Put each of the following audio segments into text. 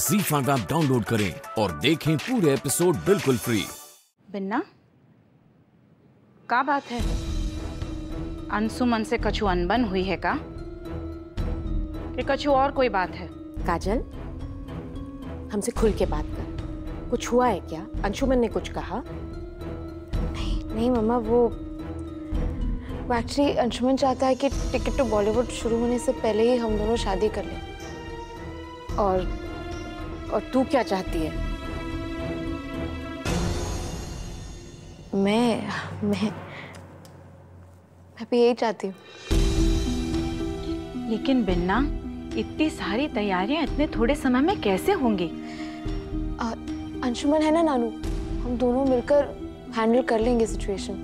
ZEE5 app download करें और देखें पूरे एपिसोड बिल्कुल फ्री। बिन्ना, का बात है? अंशुमन से कछु अनबन हुई है का? कि कछु और कोई बात है? काजल, हमसे खुल के बात कर। कुछ हुआ है क्या? अंशुमन ने कुछ कहा? नहीं मम्मा, वो एक्चुअली अंशुमन चाहता है कि टिकट टू बॉलीवुड शुरू होने से पहले ही हम दोनों शादी कर लें। और तू क्या चाहती है? मैं भी यही चाहती हूँ। लेकिन बिन्ना, इतनी सारी तैयारियां इतने थोड़े समय में कैसे होंगी? अंशुमन है ना नानू, हम दोनों मिलकर हैंडल कर लेंगे सिचुएशन।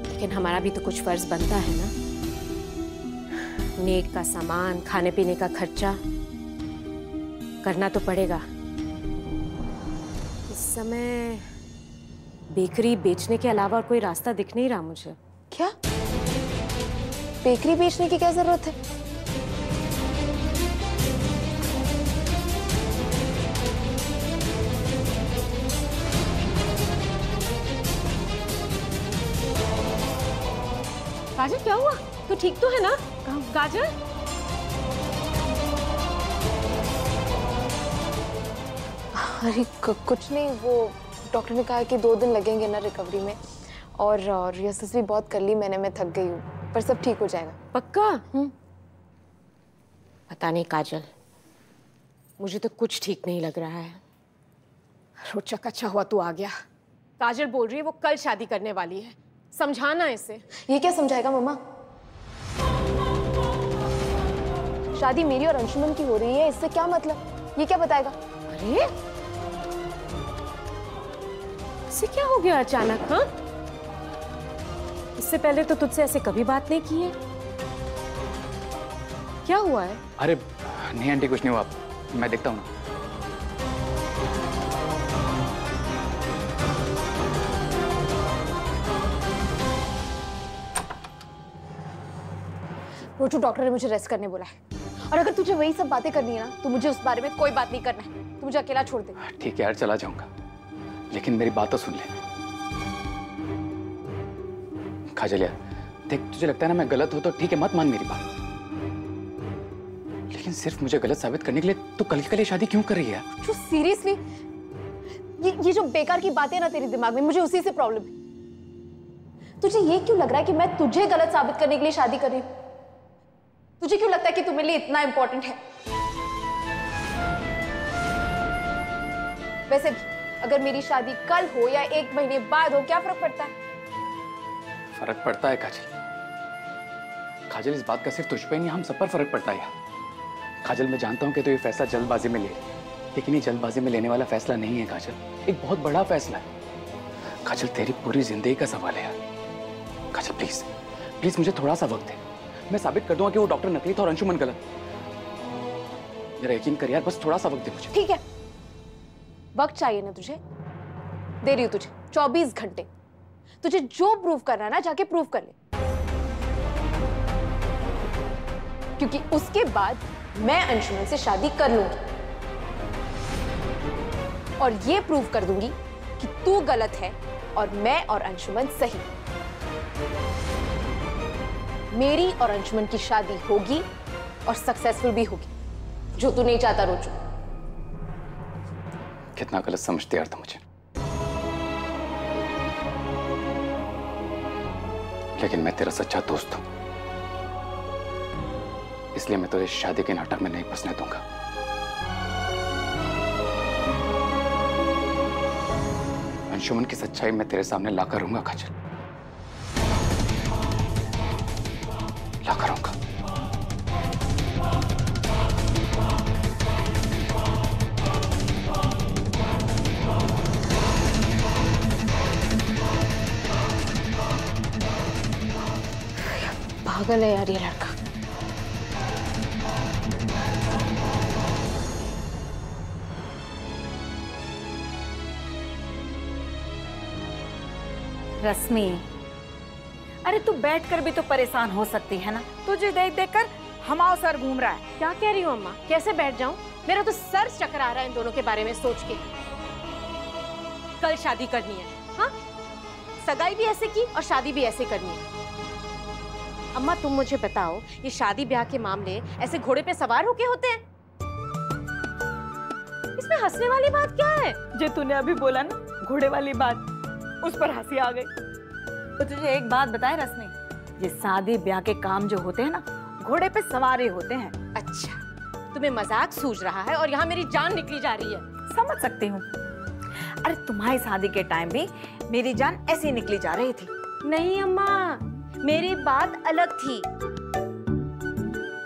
लेकिन हमारा भी तो कुछ फर्ज बनता है ना। नेक का सामान, खाने पीने का खर्चा करना तो पड़ेगा। इस समय बेकरी बेचने के अलावा और कोई रास्ता दिख नहीं रहा मुझे। क्या? बेकरी बेचने की क्या जरूरत है? काजल, क्या हुआ? तू ठीक तो है ना? काजल? अरे कुछ नहीं, वो डॉक्टर ने कहा कि 2 दिन लगेंगे ना रिकवरी में, और रिहर्सल्स भी बहुत कर ली मैंने, मैं थक गई हूँ, पर सब ठीक हो जाएगा। पक्का? पता नहीं काजल, मुझे तो कुछ ठीक नहीं लग रहा है। रोचक, अच्छा हुआ तू आ गया। काजल बोल रही है वो कल शादी करने वाली है। समझाना इसे। ये क्या समझाएगा मम्मा? शादी मेरी और अंशुमन की हो रही है, इससे क्या मतलब? ये क्या बताएगा? अरे इसे क्या हो गया अचानक? हाँ, इससे पहले तो तुझसे ऐसे कभी बात नहीं की है। क्या हुआ है? अरे नहीं आंटी, कुछ नहीं हुआ, मैं देखता हूँ ना। रोचू, डॉक्टर ने मुझे रेस्ट करने बोला है, और अगर तुझे वही सब बातें करनी है ना तो मुझे उस बारे में कोई बात नहीं करना है। तू मुझे अकेला छोड़ दे। ठीक है यार, चला जाऊंगा, लेकिन मेरी बात तो सुन ले। काजल यार देख, तुझे लगता है ना मैं गलत हूं तो ठीक है, मत मान मेरी बात, लेकिन सिर्फ मुझे गलत साबित करने के लिए तू कल के लिए शादी क्यों कर रही है? जो सीरियसली ये जो बेकार की बातें ना तेरे दिमाग में, मुझे उसी से प्रॉब्लम है। तुझे ये क्यों लग रहा है कि मैं तुझे गलत साबित करने के लिए शादी कर रही हूँ? तुझे क्यों लगता है कि तू मेरे लिए इतना इंपॉर्टेंट है? वैसे अगर मेरी शादी कल हो या 1 महीने बाद हो, क्या फर्क पड़ता है? फर्क पड़ता है काजल। काजल, इस बात का सिर्फ तुझ पे नहीं, हम सब पर फर्क पड़ता है यार। काजल, मैं जानता हूं कि तू ये फैसला जल्दबाजी में ले रही है, लेकिन ये जल्दबाजी में लेने वाला फैसला नहीं है काजल, एक बहुत बड़ा फैसला है। काजल, तेरी पूरी जिंदगी का सवाल है यार। काजल प्लीज प्लीज मुझे थोड़ा सा वक्त दे, मैं साबित कर दूंगा कि वो डॉक्टर नकली था और अंशुमन गलत। मेरा यकीन कर यार, बस थोड़ा सा वक्त दे मुझे। ठीक है, वक्त चाहिए ना तुझे? दे रही हूं तुझे 24 घंटे। तुझे जो प्रूव करना है ना, जाके प्रूव कर ले, क्योंकि उसके बाद मैं अंशुमन से शादी कर लूंगी और ये प्रूव कर दूंगी कि तू गलत है और मैं और अंशुमन सही। मेरी और अंशुमन की शादी होगी और सक्सेसफुल भी होगी, जो तू नहीं चाहता रोचू। कितना गलत समझते यार तुम मुझे, लेकिन मैं तेरा सच्चा दोस्त हूं, इसलिए मैं तुझे शादी के नाटक में नहीं फंसने दूंगा। अंशुमन की सच्चाई मैं तेरे सामने लाकर रहूंगा काजल, लाकर रहूंगा। पागल है यार ये लड़का। रश्मि, अरे तू बैठकर भी तो परेशान हो सकती है ना। तुझे देख देख कर हमाओ सर घूम रहा है। क्या कह रही हो अम्मा? कैसे बैठ जाऊं? मेरा तो सर चकरा रहा है इन दोनों के बारे में सोच के। कल शादी करनी है, हाँ? सगाई भी ऐसे की और शादी भी ऐसे करनी है। अम्मा तुम मुझे बताओ, ये शादी ब्याह के मामले ऐसे घोड़े पे सवार होके होते हैं? इसमें हंसने वाली बात क्या है? जो तूने अभी बोला ना घोड़े वाली बात, उस पर हंसी आ गई। तो तुझे एक बात बताए रश्मि, ये शादी ब्याह के काम जो होते हैं ना, घोड़े पे सवारी होते हैं। अच्छा, तुम्हें मजाक सूझ रहा है और यहाँ मेरी जान निकली जा रही है। समझ सकती हूँ। अरे तुम्हारी शादी के टाइम भी मेरी जान ऐसी निकली जा रही थी। नहीं अम्मा, मेरी बात अलग थी।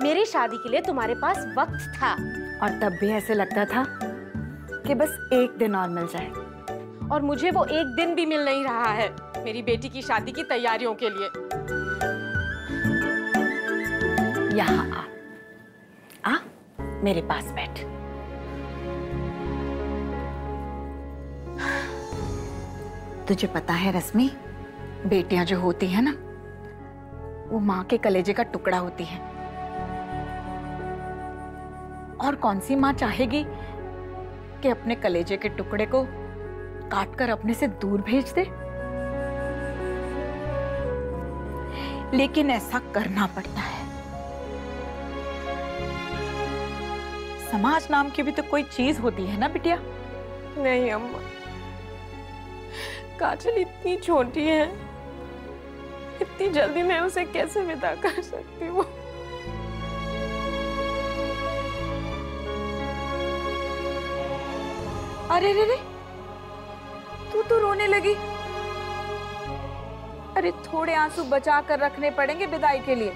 मेरी शादी के लिए तुम्हारे पास वक्त था। और तब भी ऐसे लगता था कि बस एक दिन और मिल जाए। और मुझे वो एक दिन भी मिल नहीं रहा है मेरी बेटी की शादी की तैयारियों के लिए। यहाँ आ मेरे पास बैठ। तुझे पता है रश्मि, बेटियां जो होती है ना, वो माँ के कलेजे का टुकड़ा होती है। और कौन सी माँ चाहेगी कि अपने कलेजे के टुकड़े को काटकर अपने से दूर भेज दे? लेकिन ऐसा करना पड़ता है। समाज नाम की भी तो कोई चीज होती है ना बिटिया। नहीं अम्मा, काजल इतनी छोटी है, इतनी जल्दी मैं उसे कैसे विदा कर सकती हूँ? अरे रे रे, तू तो रोने लगी। अरे थोड़े आंसू बचा कर रखने पड़ेंगे विदाई के लिए,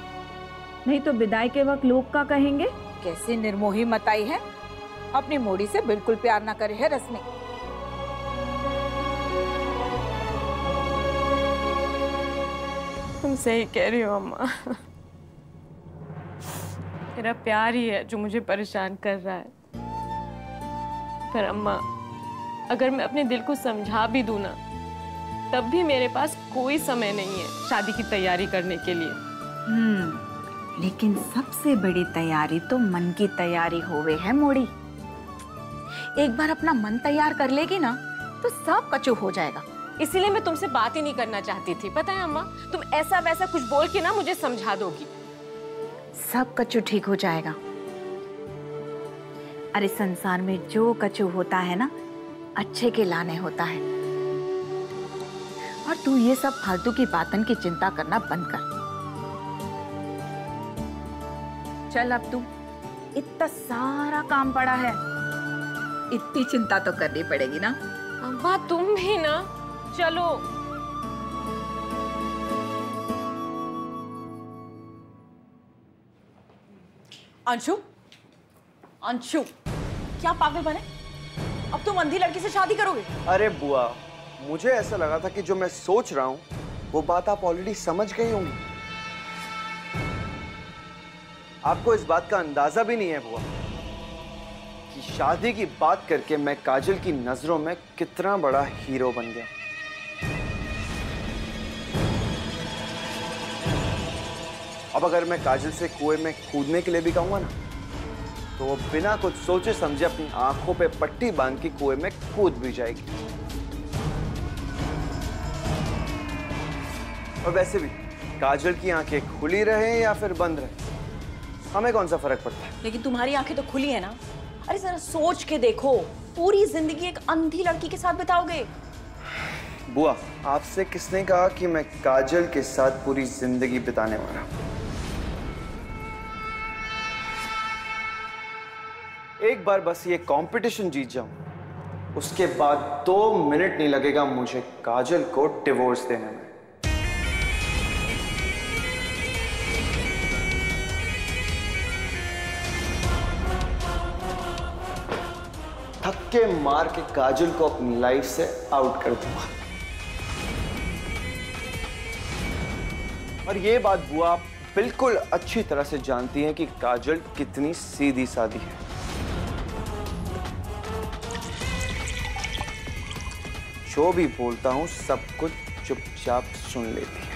नहीं तो विदाई के वक्त लोग क्या कहेंगे। कैसी निर्मोही मताई है, अपनी मोड़ी से बिल्कुल प्यार ना करे है रश्मि। तुम सही कह रही हो अम्मा। मेरा प्यार ही है जो मुझे परेशान कर रहा है। पर अम्मा, अगर मैं अपने दिल को समझा भी दूं ना, तब भी मेरे पास कोई समय नहीं है शादी की तैयारी करने के लिए। लेकिन सबसे बड़ी तैयारी तो मन की तैयारी होवे है मोड़ी। एक बार अपना मन तैयार कर लेगी ना, तो सब कचू हो जाएगा। इसीलिए मैं तुमसे बात ही नहीं करना चाहती थी। पता है अम्मा, तुम ऐसा वैसा कुछ बोल के ना मुझे समझा दोगी। सब कचू ठीक हो जाएगा। अरे संसार में जो कचू होता है ना, अच्छे के लाने होता है। और तू ये सब फालतू की बातन की चिंता करना बंद कर। चल अब तू, इतना सारा काम पड़ा है, इतनी चिंता तो करनी पड़ेगी ना। अम्मा तुम भी ना, चलो। अंशु, अंशु, क्या पागल बने? अब तुम अंधी लड़की से शादी करोगे? अरे बुआ, मुझे ऐसा लगा था कि जो मैं सोच रहा हूँ वो बात आप ऑलरेडी समझ गई होंगी। आपको इस बात का अंदाजा भी नहीं है बुआ कि शादी की बात करके मैं काजल की नजरों में कितना बड़ा हीरो बन गया। अब अगर मैं काजल से कुएं में कूदने के लिए भी कहूंगा ना, तो वो बिना कुछ सोचे समझे अपनी आंखों पे पट्टी बांध के कुएं में कूद भी जाएगी। और वैसे भी काजल की आंखें खुली रहे या फिर बंद रहे, हमें कौन सा फर्क पड़ता है? लेकिन तुम्हारी आंखें तो खुली है ना। अरे जरा सोच के देखो, पूरी जिंदगी एक अंधी लड़की के साथ बिताओगे। बुआ, आपसे किसने कहा कि मैं काजल के साथ पूरी जिंदगी बिताने वाला हूं? एक बार बस ये कंपटीशन जीत जाऊं, उसके बाद 2 मिनट नहीं लगेगा मुझे काजल को डिवोर्स देने में। धक्के मार के काजल को अपनी लाइफ से आउट कर दूंगा। और ये बात बुआ आप बिल्कुल अच्छी तरह से जानती हैं कि काजल कितनी सीधी सादी है। जो भी बोलता हूं सब कुछ चुपचाप सुन लेती है।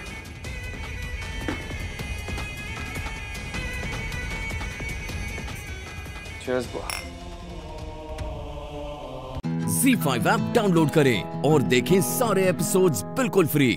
चीयर्स बुआ। ZEE5 ऐप डाउनलोड करें और देखें सारे एपिसोड्स बिल्कुल फ्री।